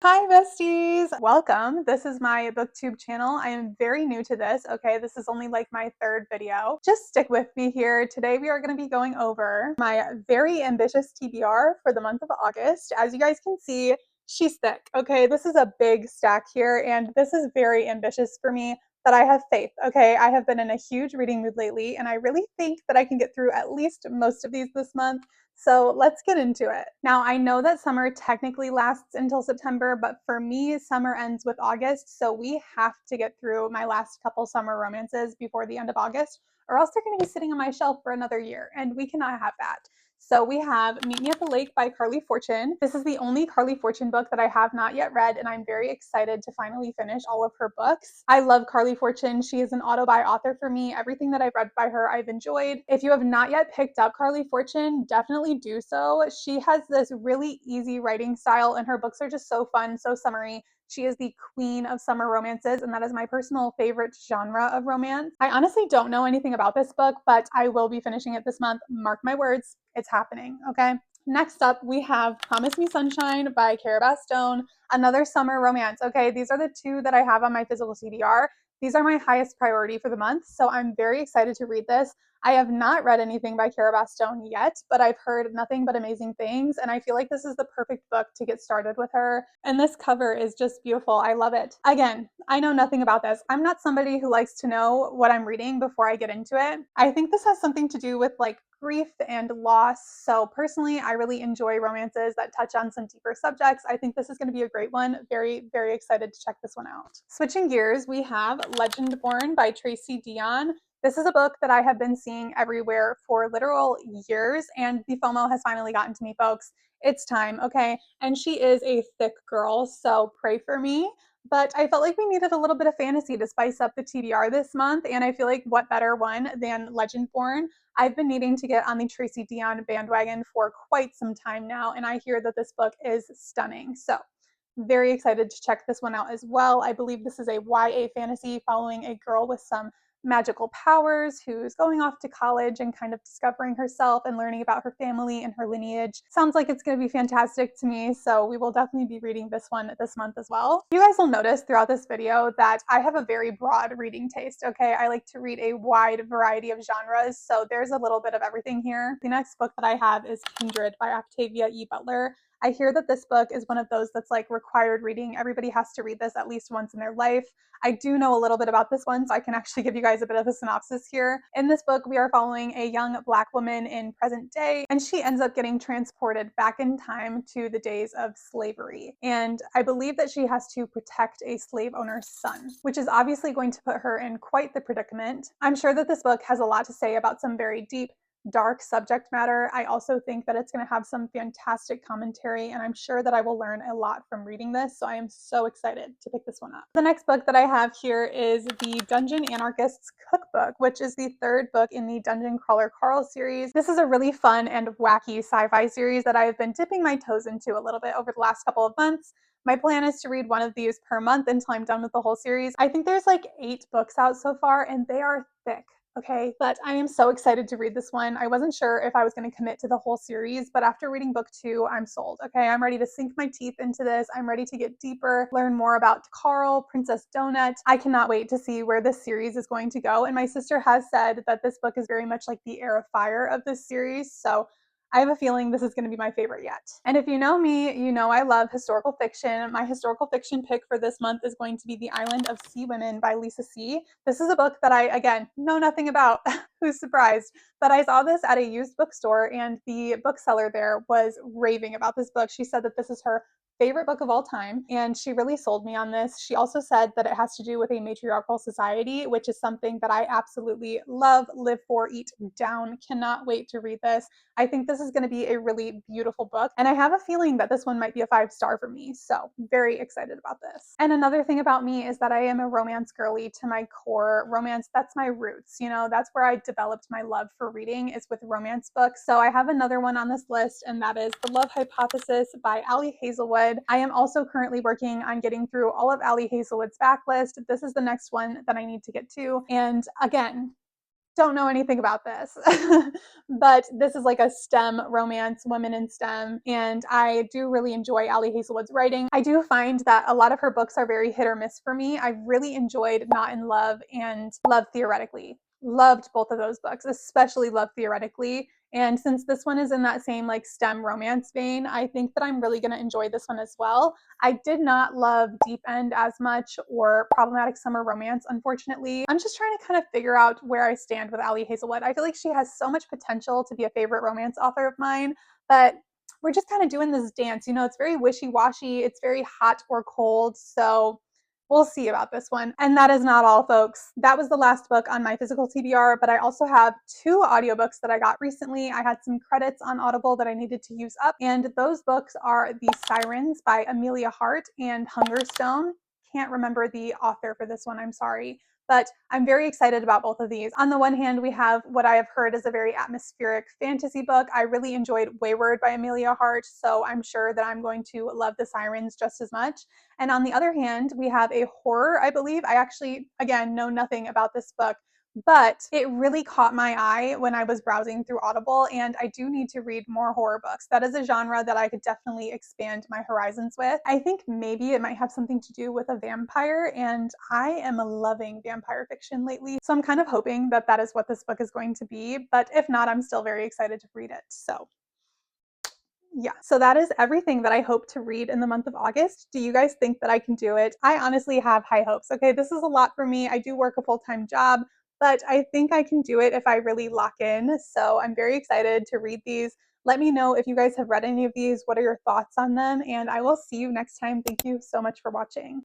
Hi besties! Welcome. This is my booktube channel. I am very new to this, okay? This is only like my third video. Just stick with me here. Today we are going to be going over my very ambitious TBR for the month of August. As you guys can see, she's thick, okay? This is a big stack here and this is very ambitious for me, but I have faith, okay? I have been in a huge reading mood lately and I really think that I can get through at least most of these this month. So let's get into it. Now, I know that summer technically lasts until September, but for me, summer ends with August. So we have to get through my last couple summer romances before the end of August, or else they're going to be sitting on my shelf for another year, and we cannot have that. So we have Meet Me at the Lake by Carly Fortune. This is the only Carly Fortune book that I have not yet read, and I'm very excited to finally finish all of her books. I love Carly Fortune. She is an auto-buy author for me. Everything that I've read by her, I've enjoyed. If you have not yet picked up Carly Fortune, definitely do so. She has this really easy writing style, and her books are just so fun, so summery. She is the queen of summer romances, and that is my personal favorite genre of romance. I honestly don't know anything about this book, but I will be finishing it this month. Mark my words, it's happening, okay? Next up, we have Promise Me Sunshine by Cara Bastone, another summer romance. Okay, these are the two that I have on my physical TBR. These are my highest priority for the month, so I'm very excited to read this. I have not read anything by Cara Bastone yet, but I've heard nothing but amazing things, and I feel like this is the perfect book to get started with her. And this cover is just beautiful. I love it. Again, I know nothing about this. I'm not somebody who likes to know what I'm reading before I get into it. I think this has something to do with like grief and loss. So personally, I really enjoy romances that touch on some deeper subjects. I think this is going to be a great one. Very, very excited to check this one out. Switching gears, we have Legend Born by Tracy Deonn. This is a book that I have been seeing everywhere for literal years, and the FOMO has finally gotten to me, folks. It's time, okay? And she is a thick girl, so pray for me. But I felt like we needed a little bit of fantasy to spice up the TBR this month, and I feel like what better one than Legend Born? I've been needing to get on the Tracy Deonn bandwagon for quite some time now, and I hear that this book is stunning. So very excited to check this one out as well. I believe this is a YA fantasy following a girl with some magical powers who's going off to college and kind of discovering herself and learning about her family and her lineage. Sounds like it's going to be fantastic to me, so we will definitely be reading this one this month as well. You guys will notice throughout this video that I have a very broad reading taste, okay? I like to read a wide variety of genres, so there's a little bit of everything here. The next book that I have is Kindred by Octavia E. Butler. I hear that this book is one of those that's like required reading. Everybody has to read this at least once in their life. I do know a little bit about this one, so I can actually give you guys a bit of a synopsis here. In this book, we are following a young Black woman in present day, and she ends up getting transported back in time to the days of slavery. And I believe that she has to protect a slave owner's son, which is obviously going to put her in quite the predicament. I'm sure that this book has a lot to say about some very deep, dark subject matter. I also think that it's going to have some fantastic commentary, and I'm sure that I will learn a lot from reading this, so I am so excited to pick this one up. The next book that I have here is the Dungeon Anarchist's Cookbook, which is the third book in the Dungeon Crawler Carl series. This is a really fun and wacky sci-fi series that I have been dipping my toes into a little bit over the last couple of months. My plan is to read one of these per month until I'm done with the whole series. I think there's like 8 books out so far, and they are thick. Okay, but I am so excited to read this one. I wasn't sure if I was going to commit to the whole series, but after reading book 2, I'm sold. Okay, I'm ready to sink my teeth into this. I'm ready to get deeper, learn more about Carl, Princess Donut. I cannot wait to see where this series is going to go. And my sister has said that this book is very much like the Heir of Fire of this series. So I have a feeling this is going to be my favorite yet. And if you know me, you know I love historical fiction. My historical fiction pick for this month is going to be The Island of Sea Women by Lisa See. This is a book that I, again, know nothing about. Who's surprised? But I saw this at a used bookstore, and the bookseller there was raving about this book. She said that this is her favorite book of all time, and she really sold me on this. She also said that it has to do with a matriarchal society, which is something that I absolutely love, live for, eat down. Cannot wait to read this. I think this is going to be a really beautiful book, and I have a feeling that this one might be a 5-star for me, so very excited about this. And another thing about me is that I am a romance girly to my core. Romance, that's my roots, you know, that's where I developed my love for reading, is with romance books. So I have another one on this list, and that is The Love Hypothesis by Ali Hazelwood. I am also currently working on getting through all of Ali Hazelwood's backlist. This is the next one that I need to get to, and again, don't know anything about this. But this is like a STEM romance, women in STEM, and I do really enjoy Ali Hazelwood's writing. I do find that a lot of her books are very hit or miss for me. I really enjoyed Not in Love and Love Theoretically. Loved both of those books, especially Love Theoretically. And since this one is in that same like STEM romance vein, I think that I'm really going to enjoy this one as well. I did not love Deep End as much or Problematic Summer Romance, unfortunately. I'm just trying to kind of figure out where I stand with Ali Hazelwood. I feel like she has so much potential to be a favorite romance author of mine, but we're just kind of doing this dance. You know, it's very wishy-washy. It's very hot or cold. So we'll see about this one. And that is not all, folks. That was the last book on my physical TBR, but I also have 2 audiobooks that I got recently. I had some credits on Audible that I needed to use up, and those books are The Sirens by Amelia Hart and Hungerstone. Can't remember the author for this one, I'm sorry. But I'm very excited about both of these. On the one hand, we have what I have heard is a very atmospheric fantasy book. I really enjoyed Wayward by Amelia Hart, so I'm sure that I'm going to love The Sirens just as much. And on the other hand, we have a horror, I believe. I actually, again, know nothing about this book, but it really caught my eye when I was browsing through Audible, and I do need to read more horror books. That is a genre that I could definitely expand my horizons with. I think maybe it might have something to do with a vampire, and I am loving vampire fiction lately. So I'm kind of hoping that that is what this book is going to be, but if not, I'm still very excited to read it. So yeah, so that is everything that I hope to read in the month of August. Do you guys think that I can do it? I honestly have high hopes. Okay, this is a lot for me. I do work a full-time job, but I think I can do it if I really lock in. So I'm very excited to read these. Let me know if you guys have read any of these. What are your thoughts on them? And I will see you next time. Thank you so much for watching.